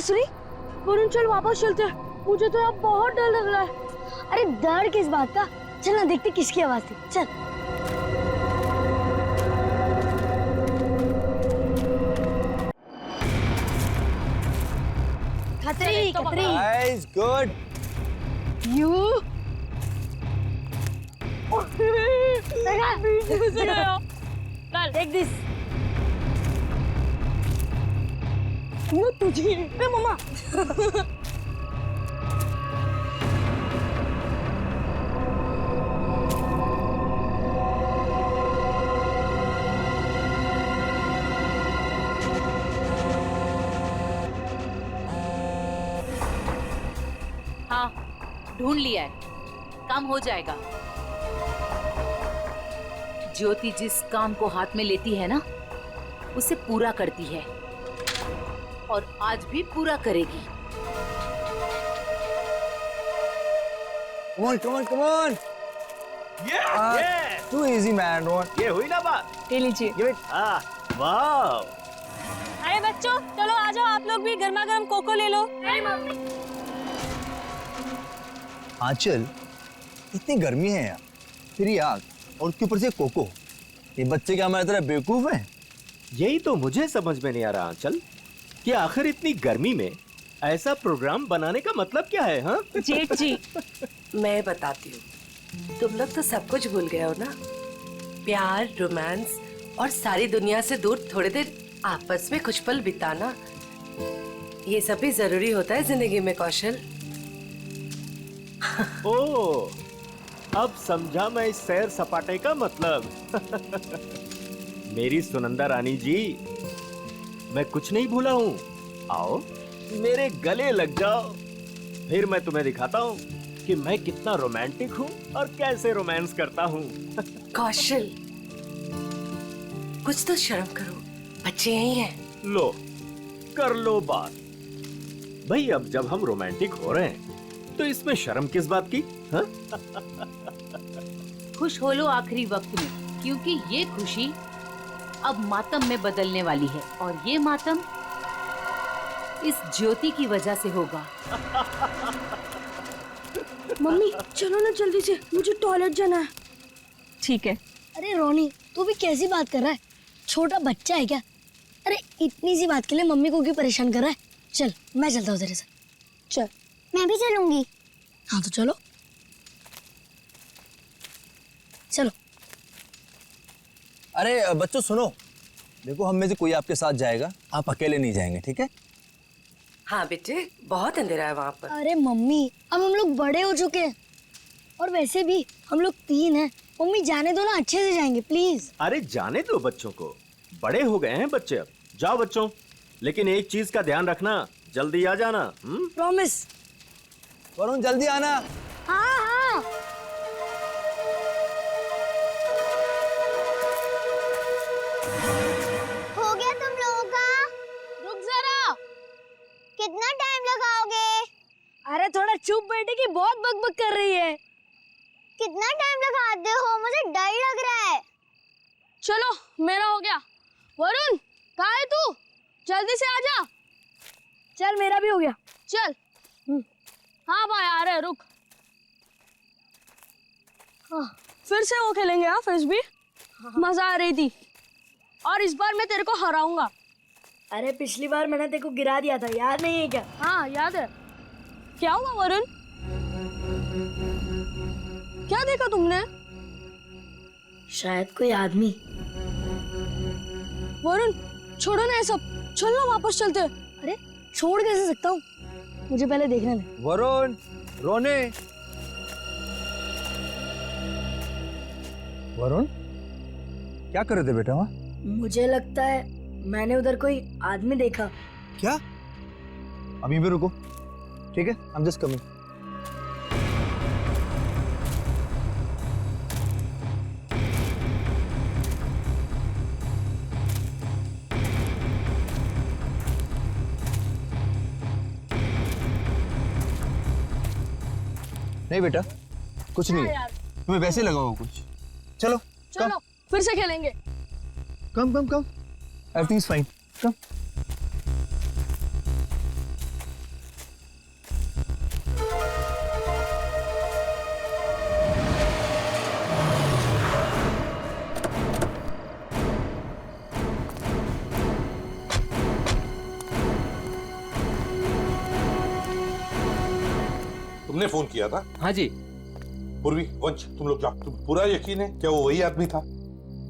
बांसुरी, वरुण चल वापस चलते हैं, मुझे तो अब बहुत डर लग रहा है। अरे डर किस बात का, चल ना देखते किसकी आवाज थी, चल। Khatri Khatri. Nice, good. You देखा टेक दिस। वो तुझे बे मम्मा। हाँ, ढूंढ लिया है, काम हो जाएगा। ज्योति जिस काम को हाथ में लेती है ना, उसे पूरा करती है और आज भी पूरा करेगी। Come on, come on, come on. Yeah. Too easy, man. Ron. ये हुई ना बात? ले लीजिए। Give it. वाह। अरे बच्चों चलो आ जाओ, आप लोग भी गर्मा गर्म कोको ले लो। आंचल, इतनी गर्मी है यार, फिर ये आग और उसके ऊपर से कोको। ये बच्चे क्या हमारी तरह बेवकूफ हैं? यही तो मुझे समझ में नहीं आ रहा आंचल, कि आखिर इतनी गर्मी में ऐसा प्रोग्राम बनाने का मतलब क्या है? हाँ जेठ जी, मैं बताती हूँ, तुम लोग तो सब कुछ भूल गए हो ना। प्यार, रोमांस और सारी दुनिया से दूर थोड़ी देर आपस में कुछ पल बिताना, ये सब भी जरूरी होता है जिंदगी में कौशल। ओ, अब समझा मैं इस सैर सपाटे का मतलब। मेरी सुनंदा रानी जी, मैं कुछ नहीं भूला हूँ। आओ मेरे गले लग जाओ, फिर मैं तुम्हें दिखाता हूँ कि मैं कितना रोमांटिक हूँ और कैसे रोमांस करता हूँ। कौशल, कुछ तो शर्म करो, बच्चे यही हैं। लो, कर लो बात। भाई अब जब हम रोमांटिक हो रहे हैं, तो इसमें शर्म किस बात की? हाँ? खुश हो लो आखिरी वक्त में, क्योंकि ये खुशी अब मातम में बदलने वाली है और ये मातम इस ज्योति की वजह से होगा। मम्मी चलो ना जल्दी से, मुझे टॉयलेट जाना है। ठीक है। अरे रोनी, तू भी कैसी बात कर रहा है? छोटा बच्चा है क्या? अरे इतनी सी बात के लिए मम्मी को क्यों परेशान कर रहा है? चल मैं चलता हूँ तेरे साथ। चल। मैं भी चलूंगी। हाँ तो चलो चलो। अरे बच्चों सुनो, देखो हम में से कोई आपके साथ जाएगा, आप अकेले नहीं जाएंगे, ठीक है? हाँ बेटे, बहुत अंधेरा है वहाँ पर। अरे मम्मी अब हम लोग बड़े हो चुके हैं और वैसे भी हम लोग 3 हैं। मम्मी जाने दो ना, अच्छे से जाएंगे प्लीज। अरे जाने दो बच्चों को, बड़े हो गए हैं बच्चे अब। जाओ बच्चों, लेकिन एक चीज का ध्यान रखना, जल्दी आ जाना। प्रॉमिस। वरुण जल्दी आना। हाँ हाँ। हो गया तुम लोगों का? रुक जरा, कितना टाइम लगाओगे? अरे थोड़ा चुप बैठे की बहुत बकबक कर रही है। कितना टाइम लगाते हो? मुझे डर लग रहा है। चलो मेरा हो गया। वरुण कहाँ है तू? जल्दी से आजा। चल मेरा भी हो गया, चल। हाँ भाई आ रहे, रुक। हाँ फिर से वो खेलेंगे। हाँ फिर भी मजा आ रही थी और इस बार मैं तेरे को हराऊंगा। अरे पिछली बार मैंने तेरे को गिरा दिया था, याद नहीं है क्या? हाँ याद है। क्या हुआ वरुण? क्या देखा तुमने? शायद कोई आदमी। वरुण छोड़ो ना ये सब, चल ना वापस चलते। अरे छोड़ कैसे सकता हूँ, मुझे पहले देखने दे। वरुण, रोने। वरुण क्या कर रहे थे बेटा वहाँ? मुझे लगता है मैंने उधर कोई आदमी देखा। क्या? अभी भी रुको, ठीक है? I'm just coming. नहीं बेटा, कुछ नहीं है। तुम्हें वैसे लगा होगा कुछ। चलो चलो फिर से खेलेंगे। कम कम कम, एवरीथिंग इज फाइन। कम। तुमने फोन किया था? हाँ जी। पूर्वी, वंश, तुम लोग जाओ। तुम पूरा यकीन है क्या वो वही आदमी था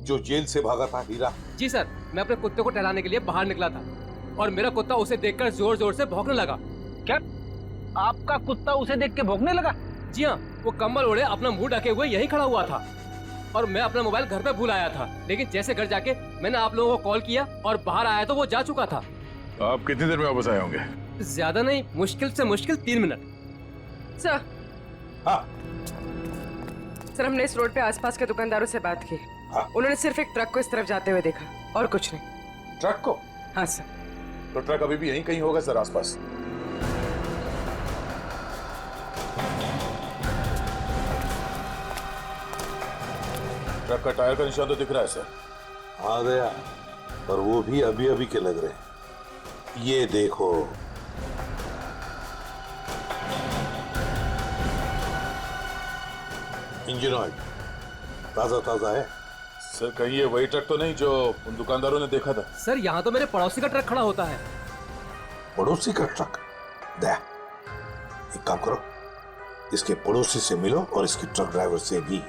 जो जेल से भागा था? हीरा? जी सर, मैं अपने कुत्ते को टहलाने के लिए बाहर निकला था और मेरा कुत्ता उसे देखकर जोर जोर से भौंकने लगा। क्या आपका कुत्ता उसे देख के भौंकने लगा? जी हाँ, वो कंबल ओढ़े अपना मुंह ढके हुए यहीं खड़ा हुआ था और मैं अपना मोबाइल घर पे भूल आया था, लेकिन जैसे घर जाके मैंने आप लोगों को कॉल किया और बाहर आया तो वो जा चुका था। आप कितनी देर में वापस आए होंगे? ज्यादा नहीं, मुश्किल से मुश्किल 3 मिनट। सर। हाँ। सर, हमने इस रोड पे आसपास के दुकानदारों से बात की। हाँ। उन्होंने सिर्फ एक ट्रक को इस तरफ जाते हुए देखा और कुछ नहीं। ट्रक को? हाँ सर। तो ट्रक अभी भी यहीं कहीं होगा सर, आसपास। ट्रक का टायर का निशान तो दिख रहा है सर। हाँ गया, पर वो भी अभी अभी के लग रहे हैं। ये देखो, इंजन ऑयल ताजा ताजा है। सर कहीं ये वही ट्रक तो नहीं जो उन दुकानदारों ने देखा था? सर यहाँ तो मेरे पड़ोसी का ट्रक खड़ा होता है। पड़ोसी का ट्रक? दे, एक काम करो, इसके पड़ोसी से मिलो और इसके ट्रक ड्राइवर से भी।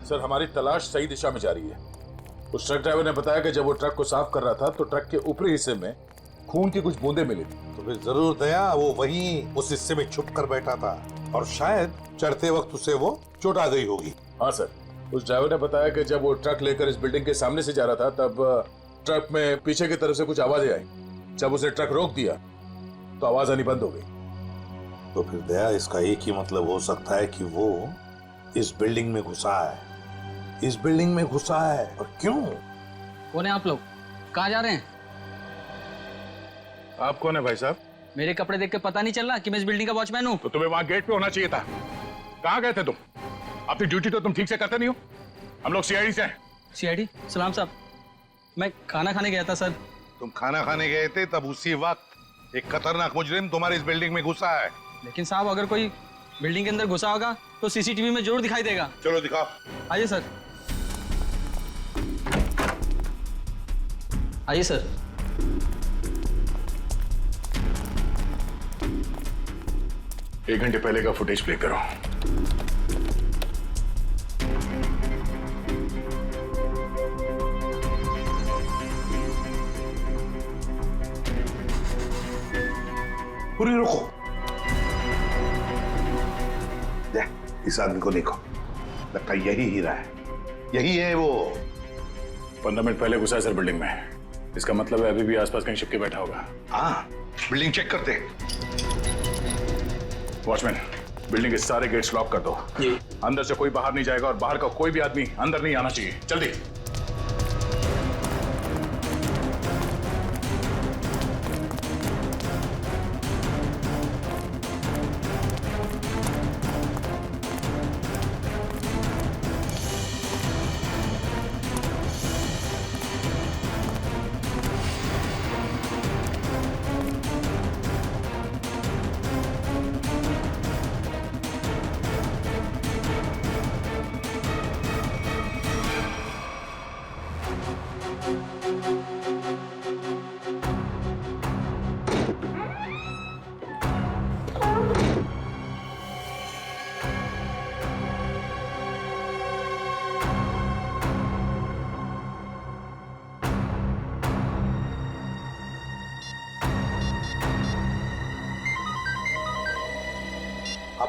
सर हमारी तलाश सही दिशा में जा रही है। उस ट्रक ड्राइवर ने बताया कि जब वो ट्रक को साफ कर रहा था तो ट्रक के ऊपरी हिस्से में खून की कुछ बूंदें मिली थी। तो फिर जरूर दया वो वहीं उस हिस्से में छुप कर बैठा था और शायद चढ़ते वक्त उसे वो चोट आ गई होगी। हाँ सर, उस ड्राइवर ने बताया कि जब वो ट्रक लेकर इस बिल्डिंग के सामने से जा रहा था तब ट्रक में पीछे की तरफ से कुछ आवाजें आई। जब उसे ट्रक रोक दिया तो आवाज आनी बंद हो गई। तो फिर दया इसका एक ही मतलब हो सकता है कि वो इस बिल्डिंग में घुसा है। इस बिल्डिंग में घुसा है। और क्यों? कौन है आप लोग? कहाँ जा रहे हैं? आप कौन है भाई साहब? मेरे कपड़े देख के पता नहीं चल रहा कि मैं इस बिल्डिंग का वॉचमैन हूँ? तो तुम्हें वहां गेट पे होना चाहिए था। कहाँ गए थे तुम? अपनी ड्यूटी तो तुम ठीक से करते नहीं हो। हम लोग सीआईडी से हैं। सीआईडी? सलाम साहब, मैं खाना खाने गया था सर। तुम खाना खाने गए थे तब उसी वक्त एक खतरनाक मुजरिम तुम्हारे इस बिल्डिंग में घुसा है। लेकिन साहब अगर कोई बिल्डिंग के अंदर घुसा होगा तो सीसीटीवी में जरूर दिखाई देगा। चलो दिखाओ। आइए सर, आइए सर। एक घंटे पहले का फुटेज प्ले करो। पूरी रुको। इस आदमी को देखो, लगता है यही हीरा है। यही है वो। 15 मिनट पहले घुसा है सर बिल्डिंग में। इसका मतलब है अभी भी आसपास कहीं छिप के बैठा होगा। हाँ, बिल्डिंग चेक करते हैं। वॉचमैन, बिल्डिंग के सारे गेट्स लॉक कर दो। अंदर से कोई बाहर नहीं जाएगा और बाहर का कोई भी आदमी अंदर नहीं आना चाहिए। जल्दी।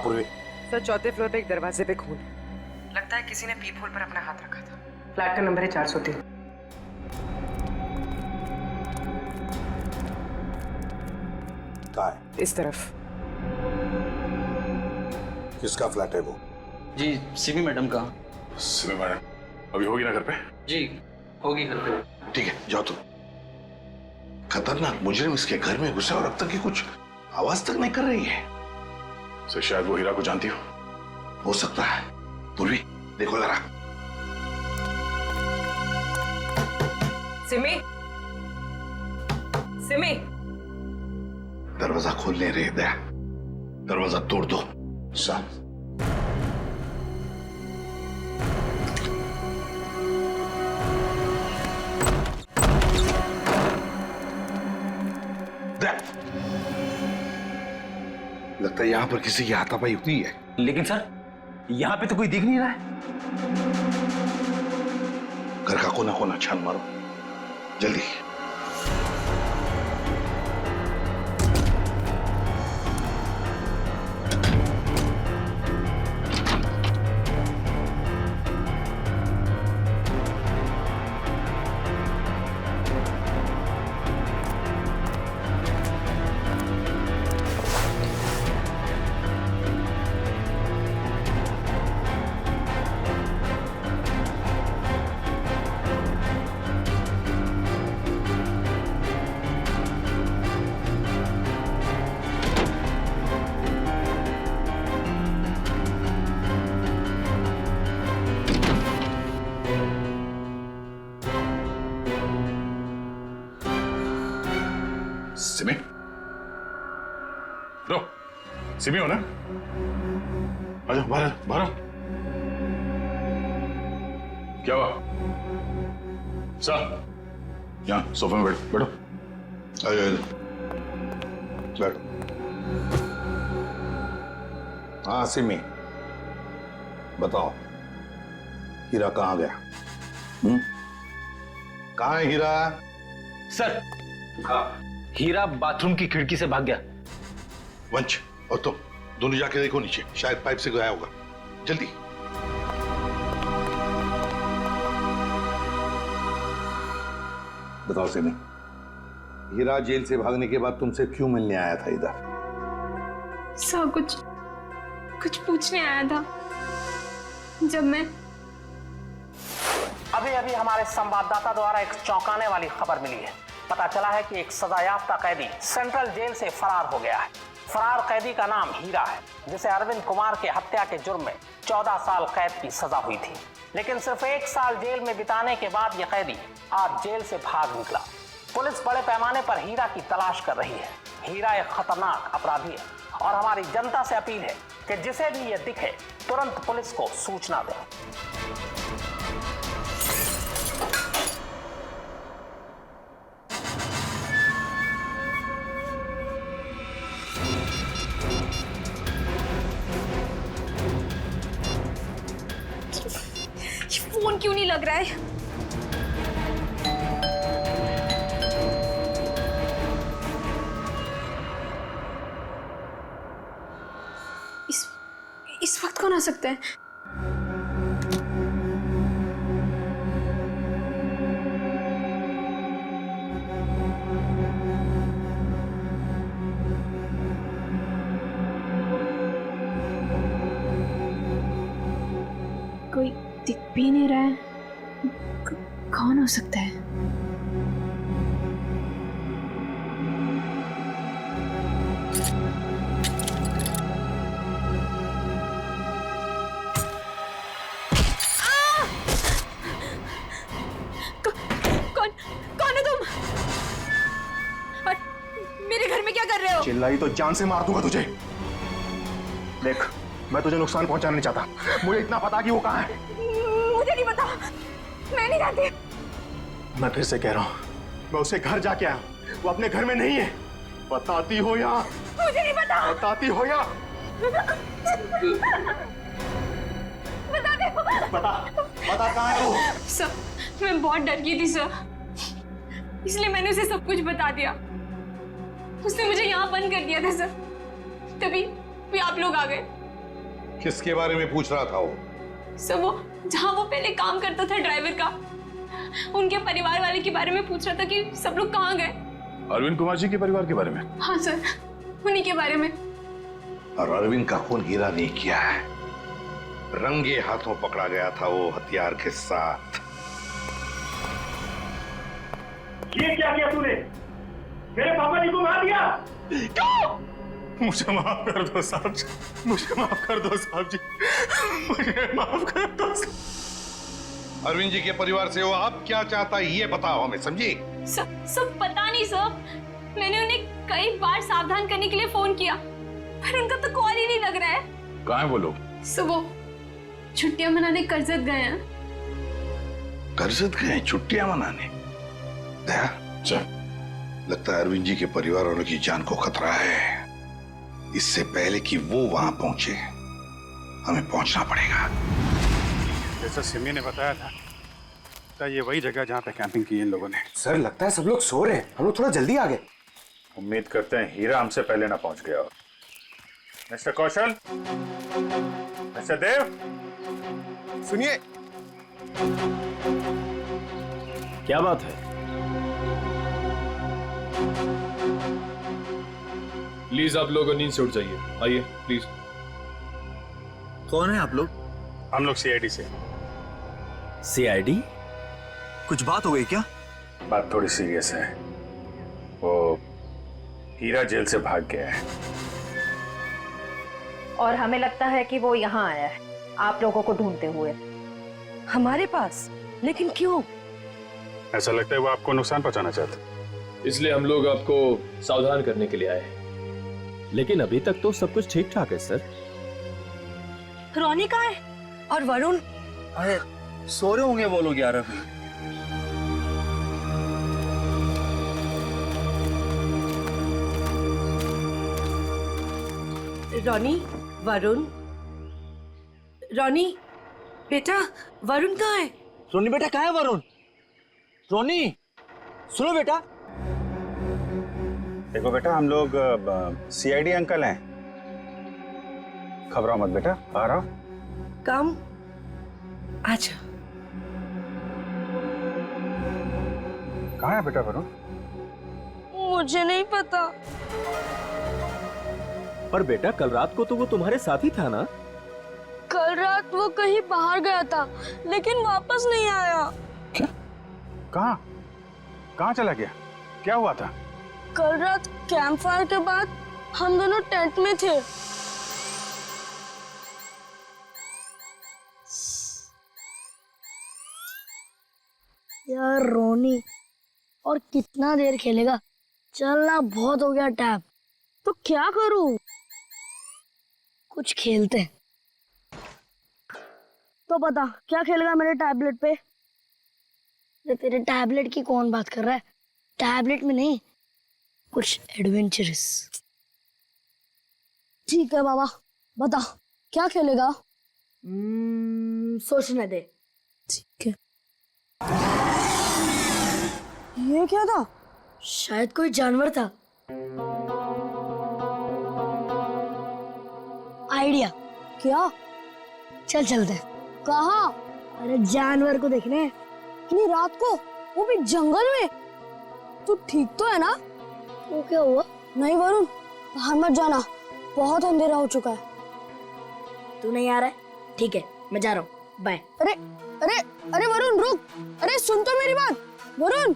पूर्वी। सर, चौथे फ्लोर पे एक दरवाजे पे खून। लगता है किसी ने पीप होल पर अपना हाथ रखा था। फ्लैट का नंबर है 403। कहाँ है? इस तरफ। किसका फ्लैट है वो? जी, सीबी मैडम का। सीबी मैडम अभी होगी ना घर पे? जी होगी घर पे। ठीक है, जाओ तुम। खतरनाक मुजरिम इसके घर में घुसा और अब तक ये कुछ आवाज तक नहीं कर रही है। सर शायद वो हीरा को जानती हो सकता है। पूर्वी देखो जरा। सिमी, सिमी, दरवाजा खोल ले रहे दया। दरवाजा तोड़ दो। सर लगता है यहाँ पर किसी की हाथापाई हुई है। लेकिन सर यहाँ पे तो कोई दिख नहीं रहा है। घर का कोना कोना छान मारो जल्दी। सिमी, रो, सिमी हो ना? आजा बाहर बाहर। क्या हुआ? सर, यहाँ सोफे में बैठो बैठो। आजा आजा बैठो। हाँ सिमी, बताओ हीरा कहाँ गया? कहाँ है हीरा? सर हीरा बाथरूम की खिड़की से भाग गया। वंश और तुम दोनों जाके देखो नीचे, शायद पाइप से गया होगा। जल्दी। बताओ सिमी, हीरा जेल से भागने के बाद तुमसे क्यों मिलने आया था इधर? सर कुछ पूछने आया था। जब मैं अभी हमारे संवाददाता द्वारा एक चौंकाने वाली खबर मिली है। पता चला है कि एक सजायाफ्ता कैदी सेंट्रल जेल से फरार हो गया है। फरार कैदी का नाम हीरा है, जिसे अरविंद कुमार के हत्या के जुर्म में 14 साल कैद की सजा हुई थी। लेकिन सिर्फ 1 साल जेल में बिताने के बाद यह कैदी आज जेल से भाग निकला। पुलिस बड़े पैमाने पर हीरा की तलाश कर रही है। हीरा एक खतरनाक अपराधी है और हमारी जनता से अपील है कि जिसे भी ये दिखे तुरंत पुलिस को सूचना दे। फोन क्यों नहीं लग रहा है? इस वक्त कौन आ सकता है? कोई दिख भी नहीं रहा है। कौन हो सकता है? कौन है तुम? और मेरे घर में क्या कर रहे हो? चिल्लाई तो जान से मार दूंगा तुझे। देख, मैं तुझे नुकसान पहुंचाना नहीं चाहता। मुझे इतना पता कि वो कहाँ है। मुझे नहीं पता, मैं नहीं जानती। मैं फिर से कह रहा हूँ, मैं उसके घर जाके आया, वो अपने घर में नहीं है। बताती हो या? मुझे नहीं पता। बताती हो या? बता दे। बता कहाँ है वो? सर, मैं बहुत डर गई थी सर, इसलिए मैंने उसे सब कुछ बता दिया। उसने मुझे यहाँ बंद कर दिया था सर, तभी आप लोग आ गए। किसके बारे में पूछ रहा था वो? सर, वो जहाँ वो पहले काम करता था ड्राइवर का, उनके परिवार वाले के बारे में पूछ रहा था कि सब लोग कहाँ गए। अरविंद कुमार जी के परिवार के बारे में? हाँ सर, उन्हीं के बारे में। और अरविंद का खून हीरा नहीं किया है, रंगे हाथों पकड़ा गया था वो हथियार के साथ। ये क्या किया तूने? मेरे पापा जी को मार दिया। क्यों? मुझे माफ कर दो साहब जी, मुझे माफ कर दो साहब जी, मुझे माफ कर दो। अरविंद जी के परिवार से वो आप क्या चाहता है ये बताओ हमें, समझी? सब पता नहीं सर, मैंने उन्हें कई बार सावधान करने के लिए फोन किया, पर उनका तो कॉल ही नहीं लग रहा है। कहाँ है वो लोग? सर, वो छुट्टियां मनाने करजत गए हैं। करजत गए छुट्टियां मनाने? दया, लगता है अरविंद जी के परिवार वालों की जान को खतरा है। इससे पहले कि वो वहां पहुंचे हमें पहुंचना पड़ेगा। जैसा सिमी ने बताया था ये वही जगह जहाँ पे कैंपिंग की इन लोगों ने। सर लगता है सब लोग सो रहे हैं, हम लोग थोड़ा जल्दी आ गए। उम्मीद करते हैं हीरा हमसे पहले ना पहुंच गया हो। मिस्टर कौशल, मिस्टर देव, सुनिए। क्या बात है? प्लीज आप लोग नींद से उठ जाइए, आइए प्लीज। कौन है आप लोग? हम लोग सीआईडी से। सीआईडी? कुछ बात हो गई क्या? बात थोड़ी सीरियस है। वो हीरा जेल से भाग गया है और हमें लगता है कि वो यहाँ आया है आप लोगों को ढूंढते हुए हमारे पास। लेकिन क्यों? ऐसा लगता है वो आपको नुकसान पहुंचाना चाहता। इसलिए हम लोग आपको सावधान करने के लिए आए हैं। लेकिन अभी तक तो सब कुछ ठीक ठाक है सर। रोनी कहाँ है? और वरुण? अरे सो रहे होंगे वो लोग यार अभी। रोनी, वरुण, रोनी बेटा, वरुण कहाँ है? रोनी बेटा कहाँ है वरुण? रोनी सुनो बेटा। देखो बेटा, हम लोग सीआईडी अंकल हैं। घबराओ मत बेटा, आ रहा हूं। कम अच्छा। कहाँ है बेटा वरुण? मुझे नहीं पता। पर बेटा कल रात को तो वो तुम्हारे साथ ही था ना? कल रात वो कहीं बाहर गया था लेकिन वापस नहीं आया। क्या? कहाँ? कहाँ चला गया? क्या हुआ था? कल रात कैंप फायर के बाद हम दोनों टेंट में थे। यार रोनी, और कितना देर खेलेगा? चलना बहुत हो गया टैब। तो क्या करूं? कुछ खेलते हैं। तो बता क्या खेलेगा मेरे टैबलेट पे? तेरे टैबलेट की कौन बात कर रहा है? टैबलेट में नहीं, कुछ एडवेंचरस। ठीक है बाबा, बता क्या खेलेगा? सोचने दे। ठीक है। ये क्या था? शायद कोई जानवर था। आइडिया। क्या? चल चलते। कहाँ? अरे जानवर को देखने। इतनी रात को, वो भी जंगल में। तू ठीक तो है ना? वो क्या हुआ? नहीं वरुण, बाहर मत जाना, बहुत अंधेरा हो चुका है। तू नहीं आ रहा है? ठीक है, मैं जा रहा हूँ, बाय। अरे अरे अरे वरुण रुक। अरे सुन तो मेरी बात वरुण।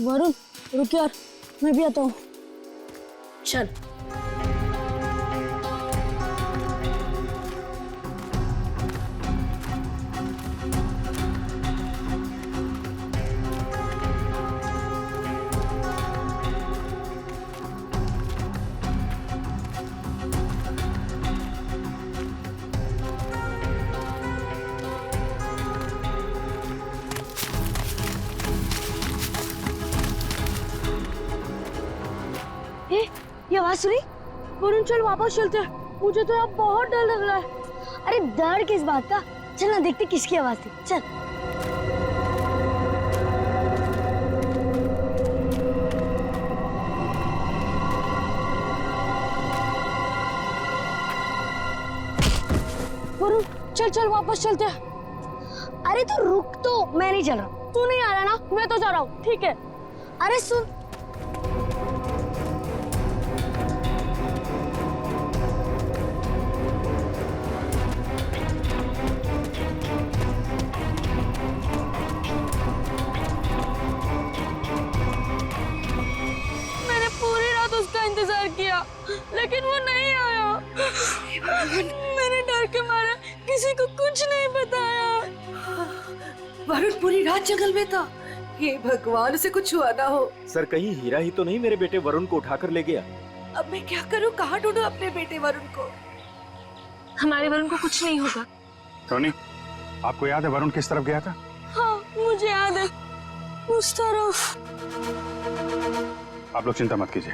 वरुण रुक यार, मैं भी आता हूँ। चल। ये आवाज सुनी? वरुण चल वापस चलते हैं, मुझे तो यहाँ बहुत डर लग रहा है। अरे डर किस बात का? चल ना देखते किसकी आवाज थी। चल। वरुण चल चल वापस चलते हैं। अरे तो रुक तो, मैं नहीं चल रहा। तू नहीं आ रहा ना? मैं तो जा रहा हूँ। ठीक है। अरे सुन, इंतजार किया लेकिन वो नहीं आया। मैंने डर के मारे किसी को कुछ नहीं बताया। वरुण पूरी रात जंगल में था। ये भगवान, उसे कुछ हुआ ना हो। सर कहीं हीरा ही तो नहीं मेरे बेटे वरुण को उठाकर ले गया? अब मैं क्या करूं? कहाँ ढूंढूं अपने बेटे वरुण को? हमारे वरुण को कुछ नहीं होगा। टोनी, आपको याद है वरुण किस तरफ गया था? हाँ, मुझे याद है उस तरफ। आप लोग चिंता मत कीजिए,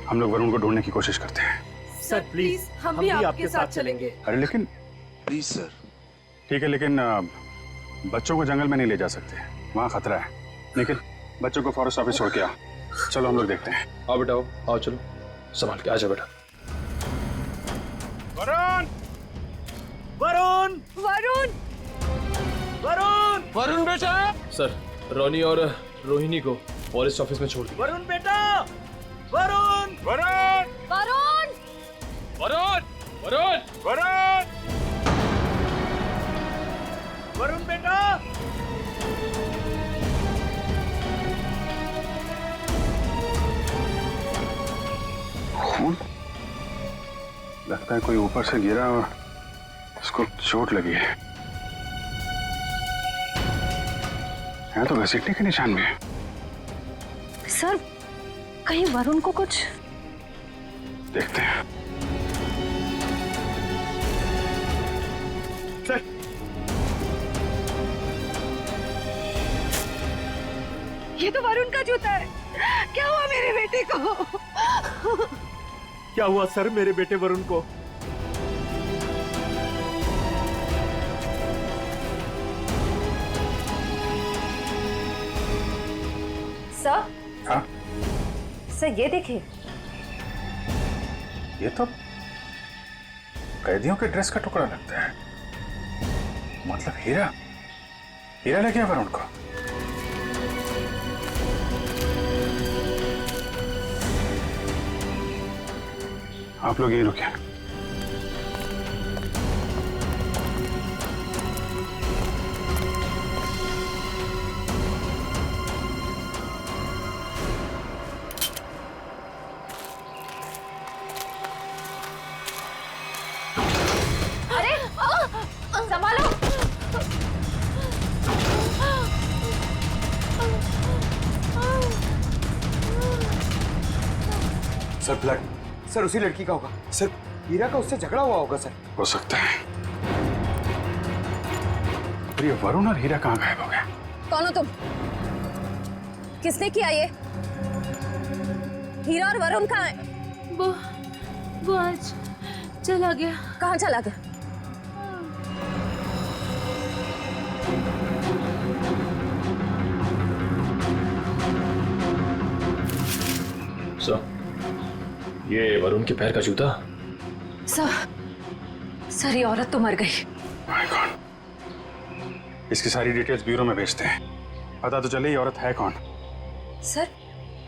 हम लोग वरुण को ढूंढने की कोशिश करते हैं। सर प्लीज हम भी आपके साथ चलेंगे। अरे लेकिन प्लीज सर। ठीक है, लेकिन बच्चों को जंगल में नहीं ले जा सकते, वहाँ खतरा है। लेकिन बच्चों को फॉरेस्ट ऑफिस छोड़ के आओ। चलो हम लोग देखते हैं। आओ बेटा आओ चलो, संभाल के आ जाओ बेटा। वरुण! वरुण! वरुण! वरुण! वरुण बेटा! सर, रोनी और रोहिणी को फॉरेस्ट ऑफिस में छोड़ दिया। वरुण बेटा! वरुण! वरुण! वरुण! वरुण! वरुण! वरुण! वरुण बेटा! खून? लगता है कोई ऊपर से गिरा और उसको चोट लगी है। यहाँ तो घसीटने के निशान भी है। सर, कहीं वरुण को कुछ? देखते हैं। सर, ये तो वरुण का जूता है। क्या हुआ मेरे बेटे को? क्या हुआ सर मेरे बेटे वरुण को? सर? हाँ? सर ये देखिए। ये तो कैदियों के ड्रेस का टुकड़ा लगता है। मतलब हीरा ले गया वरुण को। आप लोग यहीं रुके। अरे संभालो। सर ब्लड, सर उसी लड़की का होगा। सर हीरा का उससे झगड़ा हुआ होगा सर। हो सकता है। पर ये वरुण और हीरा कहाँ गायब हो गए? कौन हो तुम? किसने किया ये? हीरा और वरुण कहाँ है? वो आज चला गया। कहाँ चला गया? सर, ये वरुण के पैर का जूता। सर ये औरत तो मर गई। My God. इसकी सारी डिटेल्स ब्यूरो में भेजते हैं, पता तो चले ये औरत है कौन। सर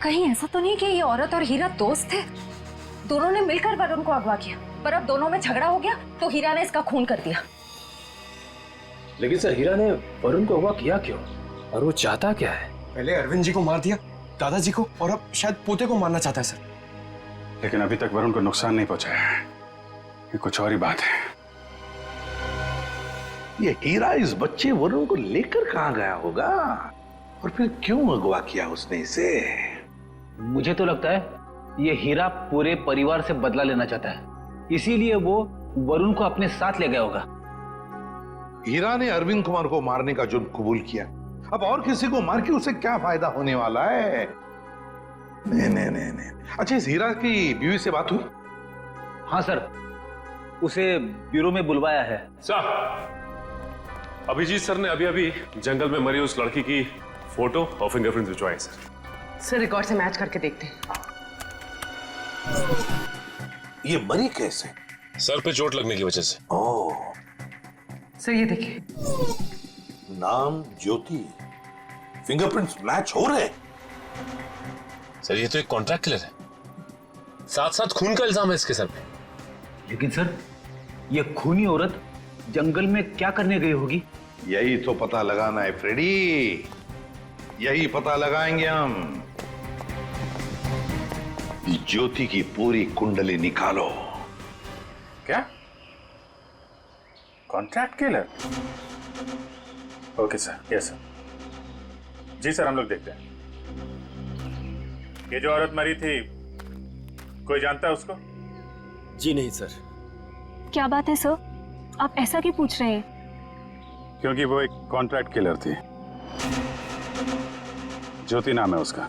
कहीं ऐसा तो नहीं कि ये औरत और हीरा दोस्त थे? दोनों ने मिलकर वरुण को अगवा किया, पर अब दोनों में झगड़ा हो गया तो हीरा ने इसका खून कर दिया। लेकिन सर हीरा ने वरुण को अगवा किया क्यों, और वो चाहता क्या है? पहले अरविंद जी को मार दिया, दादाजी को, और अब शायद पोते को मारना चाहता है सर। लेकिन अभी तक वरुण को नुकसान नहीं पहुंचाया है। ये कुछ और ही बात है। ये हीरा इस बच्चे वरुण को लेकर कहाँ गया होगा, और फिर क्यों अगवा किया उसने इसे? मुझे तो लगता है ये हीरा पूरे परिवार से बदला लेना चाहता है, इसीलिए वो वरुण को अपने साथ ले गया होगा। हीरा ने अरविंद कुमार को मारने का जुर्म कबूल किया, अब और किसी को मार के उसे क्या फायदा होने वाला है? नहीं। अच्छा, इस हीरा की बीवी से बात हुई? हाँ सर, उसे ब्यूरो में बुलवाया है। सर, अभिजीत सर ने अभी जंगल में मरी उस लड़की की फोटो और फिंगरप्रिंट भिजवाए सर रिकॉर्ड से मैच करके देखते हैं। ये मरी कैसे? सर पे चोट लगने की वजह से। ओह, सर ये देखिए, नाम ज्योति, फिंगरप्रिंट्स मैच हो रहे। सर ये तो एक कॉन्ट्रैक्ट किलर है, साथ साथ खून का इल्जाम है इसके सर पे। लेकिन सर ये खूनी औरत जंगल में क्या करने गई होगी? यही तो पता लगाना है फ्रेडी, यही पता लगाएंगे हम। ज्योति की पूरी कुंडली निकालो। क्या? Contract killer? Okay sir, yes sir. जी सर, हम लोग देखते हैं। ये जो औरत मरी थी, कोई जानता है उसको? जी नहीं सर। क्या बात है सर, आप ऐसा क्यों पूछ रहे हैं? क्योंकि वो एक कॉन्ट्रैक्ट किलर थी। ज्योति नाम है उसका।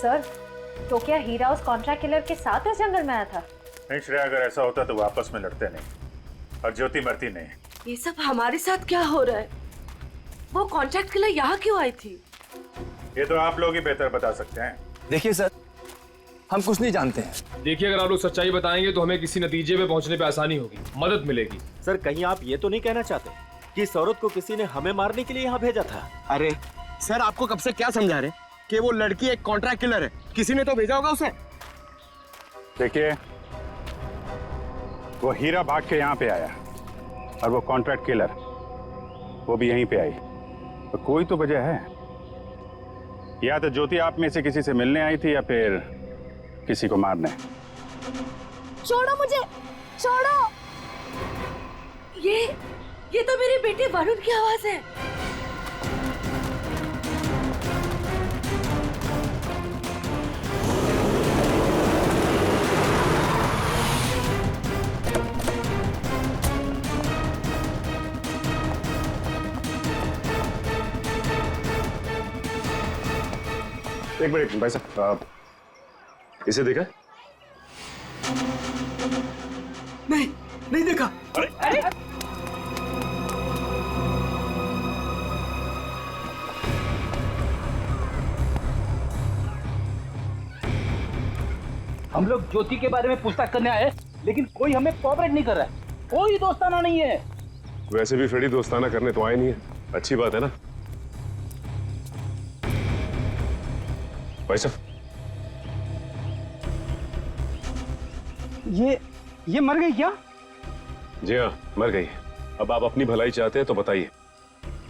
सर, तो क्या हीरा उस कॉन्ट्रैक्ट किलर के साथ इस जंगल में आया था? नहीं श्रेया, अगर ऐसा होता तो वो आपस में लड़ते नहीं और ज्योति मरती नहीं। ये सब हमारे साथ क्या हो रहा है? वो कॉन्ट्रैक्ट किलर यहाँ क्यों आई थी? ये तो आप लोग ही बेहतर बता सकते हैं। देखिए सर, हम कुछ नहीं जानते हैं। देखिए, अगर आप लोग सच्चाई बताएंगे तो हमें किसी नतीजे पे पहुंचने पे आसानी होगी, मदद मिलेगी। सर, कहीं आप ये तो नहीं कहना चाहते कि इस औरत को किसी ने हमें मारने के लिए यहाँ भेजा था? अरे सर, आपको कब से क्या समझा रहे कि वो लड़की एक कॉन्ट्रैक्ट किलर है? किसी ने तो भेजा होगा उसे। देखिए, वो हीरा भाग के यहाँ पे आया और वो कॉन्ट्रैक्ट किलर वो भी यहीं पे आई, तो कोई तो वजह है। या तो ज्योति आप में से किसी से मिलने आई थी या फिर किसी को मारने। छोड़ो मुझे, छोड़ो। ये तो मेरे बेटे वरुण की आवाज है। एक मिनट भाई साहब, इसे देखा? नहीं देखा। अरे हम लोग ज्योति के बारे में पूछताछ करने आए, लेकिन कोई हमें कोऑपरेट नहीं कर रहा है। कोई दोस्ताना नहीं है। वैसे भी फ्रेडी दोस्ताना करने तो आए नहीं है, अच्छी बात है ना भाई साहब। ये मर गई क्या? जी हाँ, मर गई। अब आप अपनी भलाई चाहते हैं तो बताइए,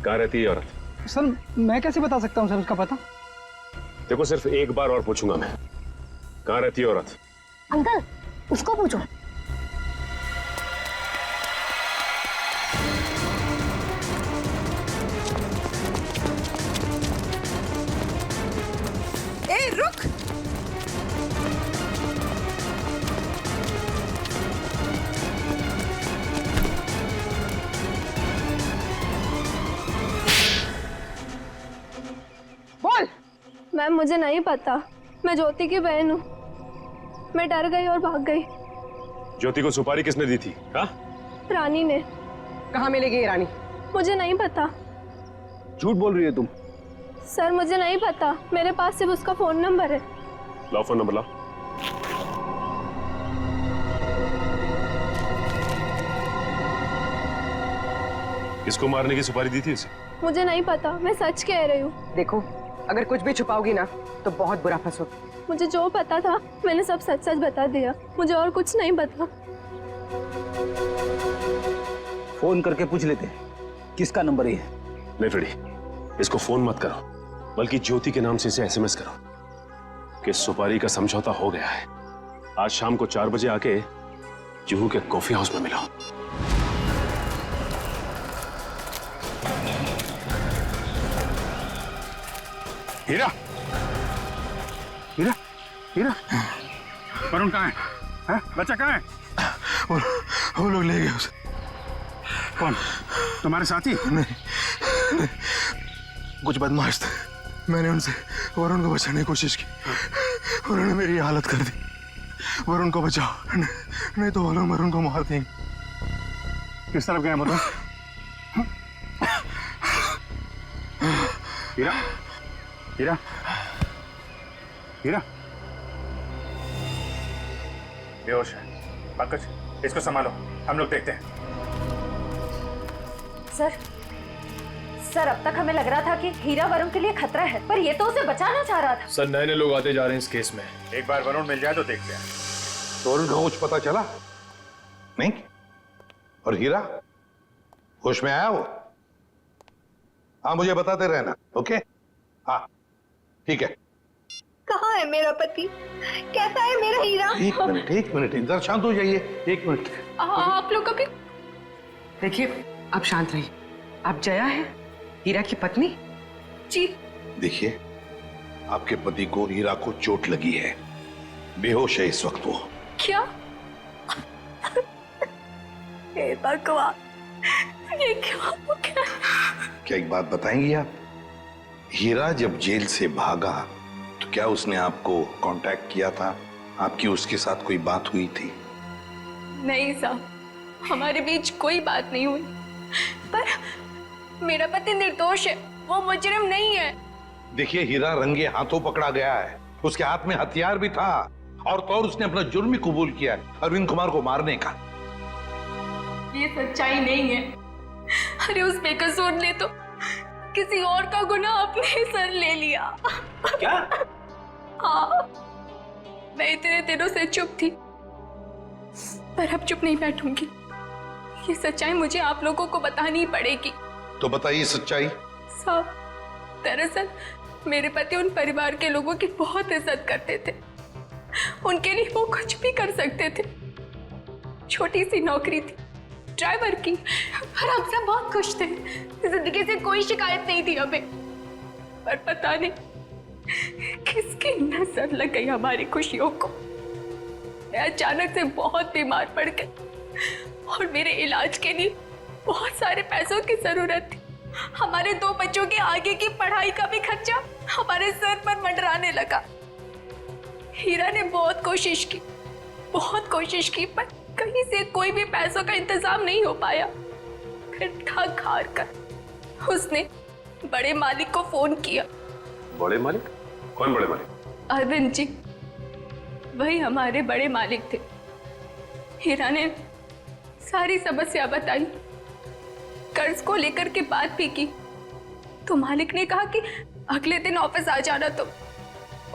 कहाँ रहती है औरत? सर, मैं कैसे बता सकता हूँ सर उसका पता? देखो, सिर्फ एक बार और पूछूंगा मैं, कहाँ रहती है औरत? अंकल, उसको पूछो। ए, रुक। बोल। मैम, मुझे नहीं पता, मैं ज्योति की बहन हूँ। मैं डर गई और भाग गई। ज्योति को सुपारी किसने दी थी? हाँ? रानी ने। कहाँ मिलेगी ये रानी? मुझे नहीं पता। झूठ बोल रही है तुम। सर, मुझे नहीं पता, मेरे पास सिर्फ उसका फोन नंबर है। लाओ फोन नंबर, लाओ। किसको मारने की सुपारी दी थी उसे? मुझे नहीं पता, मैं सच कह रही हूँ। देखो, अगर कुछ भी छुपाओगी ना तो बहुत बुरा फंसोगी। मुझे जो पता था मैंने सब सच सच बता दिया। मुझे और कुछ नहीं पता। फोन करके पूछ लेते किसका नंबर है। नहीं फ्रेडी, इसको फोन मत करो, बल्कि ज्योति के नाम से इसे एसएमएस करो कि सुपारी का समझौता हो गया है। आज शाम को 4 बजे आके जुहू के कॉफी हाउस में मिलो। हीरा, हीरा, हीरा, वरुण कहाँ है? हाँ? बच्चा कहाँ है? वो लोग ले गए उसे। कौन? तुम्हारे साथी? नहीं, कुछ बदमाश थे। मैंने उनसे वरुण को बचाने की कोशिश की, उन्होंने मेरी हालत कर दी। वरुण को बचाओ, नहीं तो वो लोग वरुण को मार देंगे। किस तरफ गए मतलब? हीरा, हीरा, हीरा, बेहोश है। पंकज, इसको संभालो, हम लोग देखते हैं। सर, अब तक हमें लग रहा था कि हीरा वरुण के लिए खतरा है, पर ये तो उसे बचाना चाह रहा था। सर, नए नए लोग आते जा रहे हैं इस केस में। एक बार वरुण मिल जाए तो देखते हैं। तो वरुण को कुछ पता चला नहीं? और हीरा होश में आया वो? हाँ, मुझे बताते रहना। ओके? हाँ, ठीक है। कहाँ है मेरा पति? कैसा है मेरा हीरा? एक मिनट, इधर शांत हो जाइए। एक मिनट। आप लोग कभी। देखिए, आप शांत रहिए। आप जया है, हीरा की पत्नी? जी। देखिए, आपके पति को हीरा को चोट लगी है, बेहोश है इस वक्त वो। क्या? हे भगवान, ये क्या हो गया? क्या एक बात बताएंगी आप? हीरा जब जेल से भागा तो क्या उसने आपको कांटेक्ट किया था? आपकी उसके साथ कोई बात हुई थी? नहीं साहब, हमारे बीच कोई बात नहीं हुई। पर मेरा पति निर्दोष है, वो मुजरिम नहीं है। देखिए, हीरा रंगे हाथों पकड़ा गया है, उसके हाथ में हथियार भी था और तो और उसने अपना जुर्म ही कबूल किया है, अरविंद कुमार को मारने का। ये सच्चाई नहीं है। अरे उस बेकसूर ने तो किसी और का गुनाह अपने सर ले लिया। क्या? हाँ, मैं इतने दिनों से चुप थी, पर अब चुप नहीं बैठूंगी। ये सच्चाई मुझे आप लोगों को बतानी पड़ेगी। तो बताइए सच्चाई। साहब, दरअसल मेरे पति उन परिवार के लोगों की बहुत इज्जत करते थे। उनके लिए वो कुछ भी कर सकते थे। छोटी सी नौकरी थी, ड्राइवर की, और हम सब बहुत खुश थे। जिंदगी से कोई शिकायत नहीं थी हमें। पर पता नहीं किसकी नजर लग गई हमारी खुशियों को। मैं अचानक से बहुत बीमार पड़ गई और मेरे इलाज के लिए बहुत सारे पैसों की जरूरत थी। हमारे 2 बच्चों के आगे की पढ़ाई का भी खर्चा हमारे सर पर मंडराने लगा। हीरा ने बहुत कोशिश की, पर कहीं से कोई भी पैसों का इंतजाम नहीं हो पाया। फिर ठग हार कर उसने बड़े मालिक को फोन किया। बड़े मालिक? कौन बड़े मालिक? अरविंद जी, वही हमारे बड़े मालिक थे। हीरा ने सारी समस्या बताई, कर्ज को लेकर के बात भी की, तो मालिक ने कहा कि अगले दिन ऑफिस आ जाना तुम।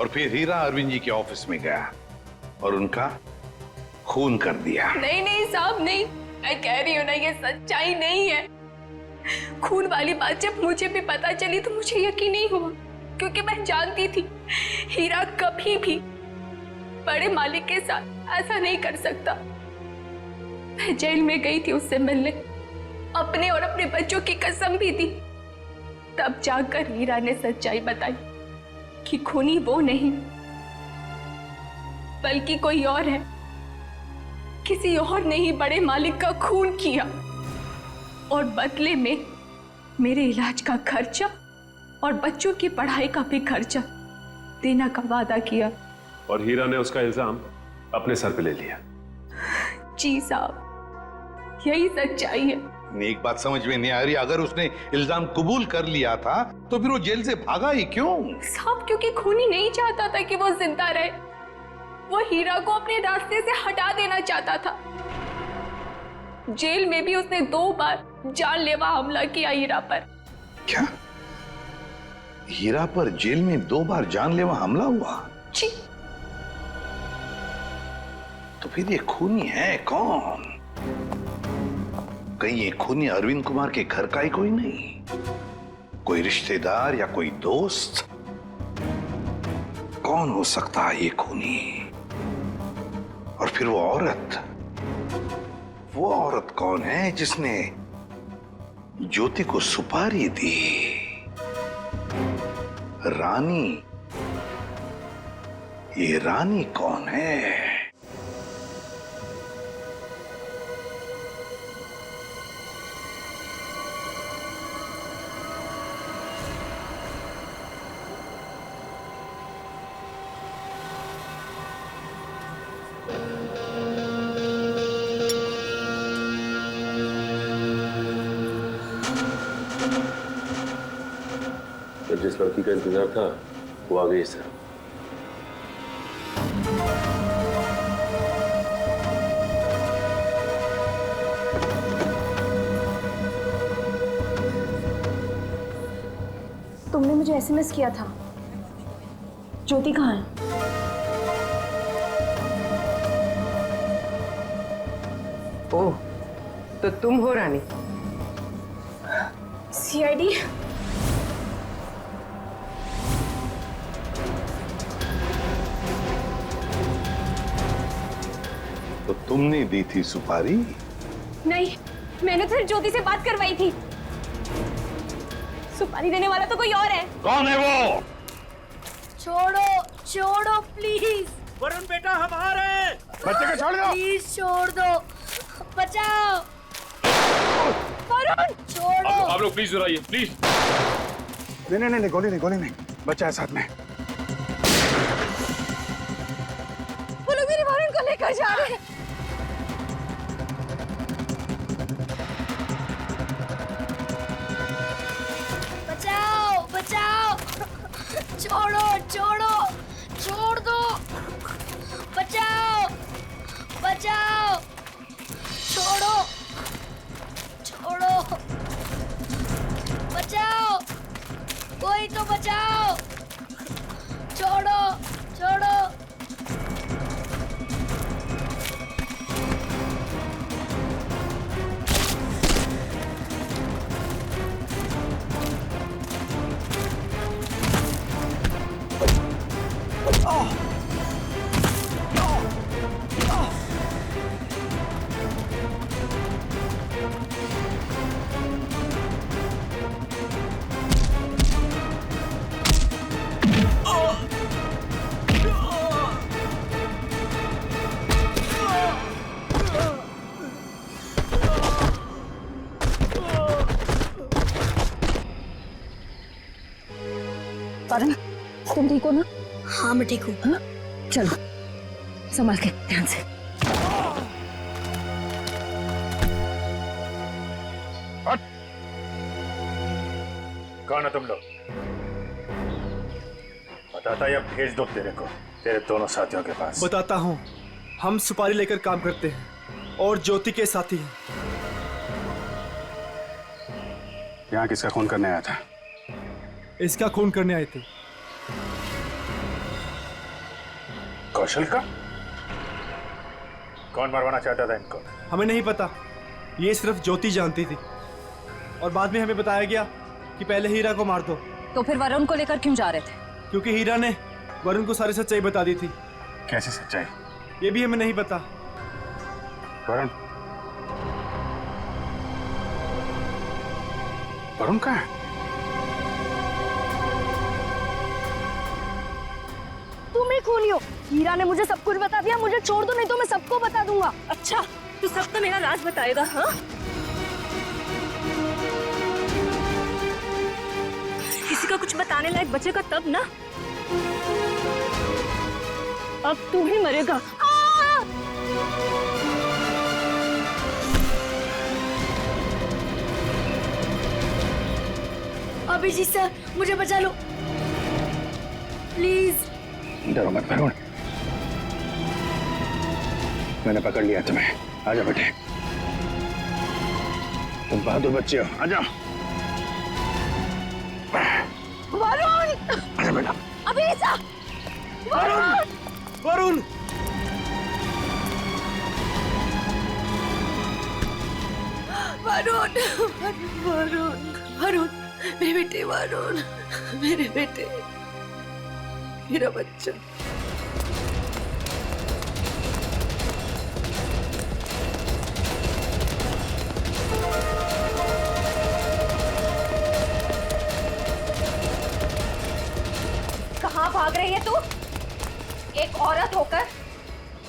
और फिर हीरा अरविंद जी के ऑफिस में गया और उनका खून कर दिया। नहीं साहब, नहीं, मैं कह रही हूँ ना, ये सच्चाई नहीं है। खून वाली बात जब मुझे भी पता चली तो मुझे यकीन नहीं हुआ, क्योंकि मैं जानती थी हीरा कभी भी बड़े मालिक के साथ ऐसा नहीं कर सकता। मैं जेल में गई थी उससे मिलने, अपने और अपने बच्चों की कसम भी दी। तब जाकर हीरा ने सच्चाई बताई कि खूनी वो नहीं बल्कि कोई और है। किसी और ने ही बड़े मालिक का खून किया और बदले में मेरे इलाज का खर्चा और बच्चों की पढ़ाई का भी खर्चा देना का वादा किया। और हीरा ने उसका इल्जाम अपने सर पे ले लिया। जी साहब, यही सच्चाई है। एक बात समझ में नहीं आ रही, अगर उसने इल्जाम कबूल कर लिया था तो फिर वो जेल से भागा ही क्यों? साहब, क्योंकि खूनी नहीं चाहता था कि वो जिंदा रहे। वो हीरा को अपने रास्ते से हटा देना चाहता था। जेल में भी उसने 2 बार जानलेवा हमला किया हीरा पर। क्या? हीरा पर जेल में 2 बार जानलेवा हमला हुआ? जी। तो फिर ये खूनी है कौन? कहीं ये खूनी अरविंद कुमार के घर का ही कोई नहीं? कोई रिश्तेदार या कोई दोस्त? कौन हो सकता है ये खूनी? और फिर वो औरत कौन है जिसने ज्योति को सुपारी दी? रानी? ये रानी कौन है? जिस लड़की का इंतजार था वो आ गई सर। तुमने मुझे एसएमएस किया था। ज्योति कहाँ है? ओह, तो तुम हो रानी? सीआईडी? तो तुमने दी थी सुपारी? नहीं, मैंने तो ज्योति से बात करवाई थी। सुपारी देने वाला तो कोई और है। कौन है वो? छोड़ो प्लीज। वरुण बेटा, हम आ रहे हैं। बच्चे को छोड़ दो। प्लीज छोड़ दो, बचाओ। वरुण छोड़ो। आप लोग प्लीज जरा प्लीज। नहीं, गोली नहीं, बच्चा है साथ में। वो लोग मेरे वरुण को लेकर जा रहे हैं। बचाओ बचाओ, छोड़ो छोड़ो, छोड़ दो, बचाओ बचाओ, छोड़ो छोड़ो, बचाओ, कोई तो बचाओ, छोड़ो छोड़ो। वरुण, तुम ठीक हो ना? हाँ मैं ठीक हूँ। हाँ? चलो संभाल के, ध्यान से। कौन है तुम लोग? बताता या भेज दो तेरे दोनों साथियों के पास। बताता हूँ, हम सुपारी लेकर काम करते हैं और ज्योति के साथी हैं। यहाँ किसका खून करने आया था? इसका खून करने आए थे। कौशल का? कौन मरवाना चाहता था इनको? हमें नहीं पता, ये सिर्फ ज्योति जानती थी और बाद में हमें बताया गया कि पहले हीरा को मार दो। तो फिर वरुण को लेकर क्यों जा रहे थे? क्योंकि हीरा ने वरुण को सारी सच्चाई बता दी थी। कैसी सच्चाई? ये भी हमें नहीं पता। वरुण कहाँ है? तुम ही खूनी हो। हीरा ने मुझे सब कुछ बता दिया, मुझे छोड़ दो नहीं तो मैं सबको बता दूंगा। अच्छा, तू सबको मेरा राज बताएगा? हाँ, किसी का कुछ बताने लायक बचेगा तब ना। अब तू ही मरेगा। अभिजीत सर, मुझे बचा लो प्लीज। डरो मत वरुण, मैंने पकड़ लिया तुम्हें। आ जाओ बेटे, तुम बहादुर बच्चे हो, आ जाओ। वरुण! आ जाओ बेटा। अभिजीत! वरुण! वरुण! वरुण! वरुण! वरुण! मेरे बेटे वरुण, मेरे बेटे, मेरा बच्चा। कहाँ भाग रही है तू? एक औरत होकर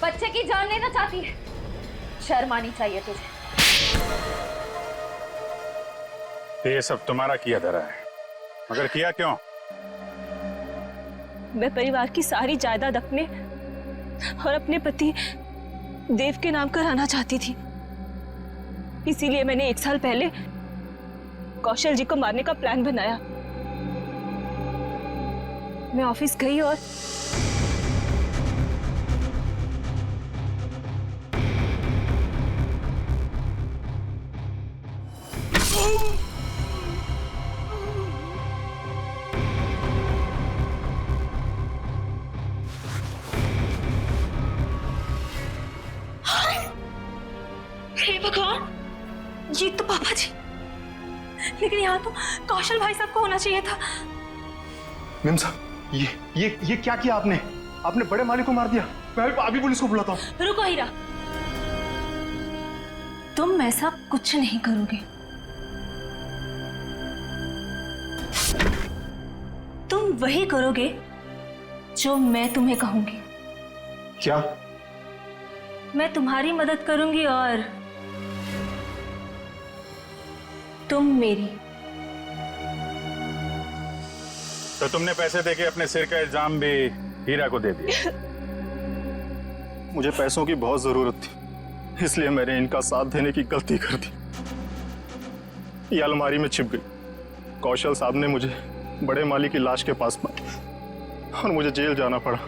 बच्चे की जान लेना चाहती है? शर्म आनी चाहिए तुझे। ये सब तुम्हारा किया धरा है, मगर किया क्यों? मैं परिवार की सारी जायदाद अपने और अपने पति देव के नाम कराना चाहती थी। इसीलिए मैंने 1 साल पहले कौशल जी को मारने का प्लान बनाया। मैं ऑफिस गई और हे भगवान, ये तो पापा जी, लेकिन यहाँ तो कौशल भाई साहब को होना चाहिए था। मेम साहब, ये क्या किया आपने? आपने बड़े मालिक को मार दिया। मैं अभी पुलिस को बुलाता हूँ। रुको हीरा, तुम ऐसा कुछ नहीं करोगे। तुम वही करोगे जो मैं तुम्हें कहूंगी। क्या? मैं तुम्हारी मदद करूंगी और तुम मेरी। तो तुमने पैसे देके अपने सिर का इल्जाम भी हीरा को दे दिया। मुझे पैसों की बहुत जरूरत थी, इसलिए मैंने इनका साथ देने की गलती कर दी। ये अलमारी में छिप गई। कौशल साहब ने मुझे बड़े माली की लाश के पास पाया और मुझे जेल जाना पड़ा।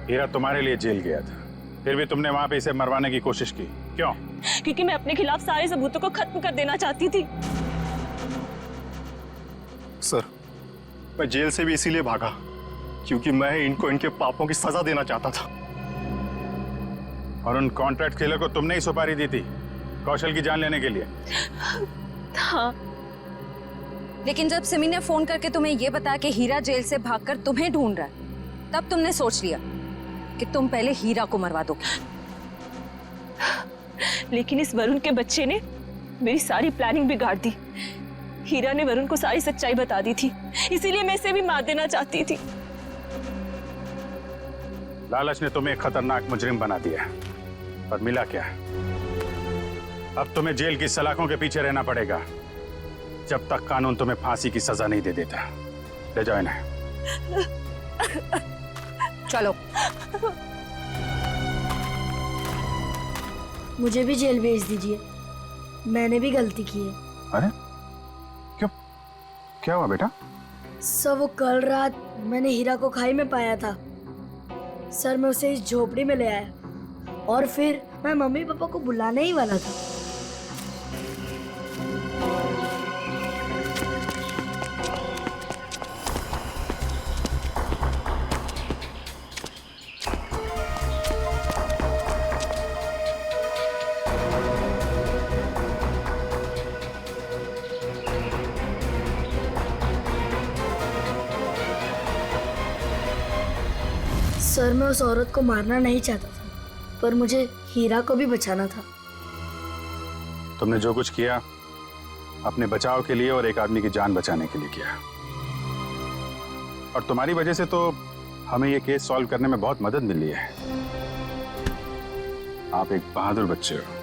हीरा तुम्हारे लिए जेल गया था, फिर भी तुमने वहां पे इसे मरवाने की कोशिश की, क्यों? क्योंकि मैं अपने खिलाफ सारे सबूतों को खत्म कर देना चाहती थी। सर, मैं जेल से भी इसीलिए भागा क्योंकि मैं इनको इनके पापों की सजा देना चाहता था। और उन कॉन्ट्रैक्ट किलर को तुमने ही सुपारी दी थी कौशल की जान लेने के लिए? हाँ। लेकिन जब सिमी ने फोन करके तुम्हें यह बताया कि हीरा जेल से भागकर तुम्हें ढूंढ रहा है, तब तुमने सोच लिया कि तुम पहले हीरा को मरवा दोगे। लेकिन इस वरुण के बच्चे ने मेरी सारी प्लानिंग बिगाड़ दी। हीरा ने वरुण को सारी सच्चाई बता दी थी, इसीलिए मैं इसे भी मार देना चाहती थी। लालच ने तुम्हें एक खतरनाक मुजरिम बना दिया, पर मिला क्या? अब तुम्हें जेल की सलाखों के पीछे रहना पड़ेगा जब तक कानून तुम्हें फांसी की सजा नहीं दे देता। ले जाओ इन्हें। चलो। मुझे भी जेल भेज दीजिए, मैंने भी गलती की है। अरे क्यों, क्या हुआ बेटा? सर, वो कल रात मैंने हीरा को खाई में पाया था। सर, मैं उसे इस झोपड़ी में ले आया और फिर मैं मम्मी पापा को बुलाने ही वाला था। सर, मैं उस औरत को मारना नहीं चाहता था, पर मुझे हीरा को भी बचाना था। तुमने जो कुछ किया अपने बचाव के लिए और एक आदमी की जान बचाने के लिए किया, और तुम्हारी वजह से तो हमें ये केस सॉल्व करने में बहुत मदद मिली है। आप एक बहादुर बच्चे हो।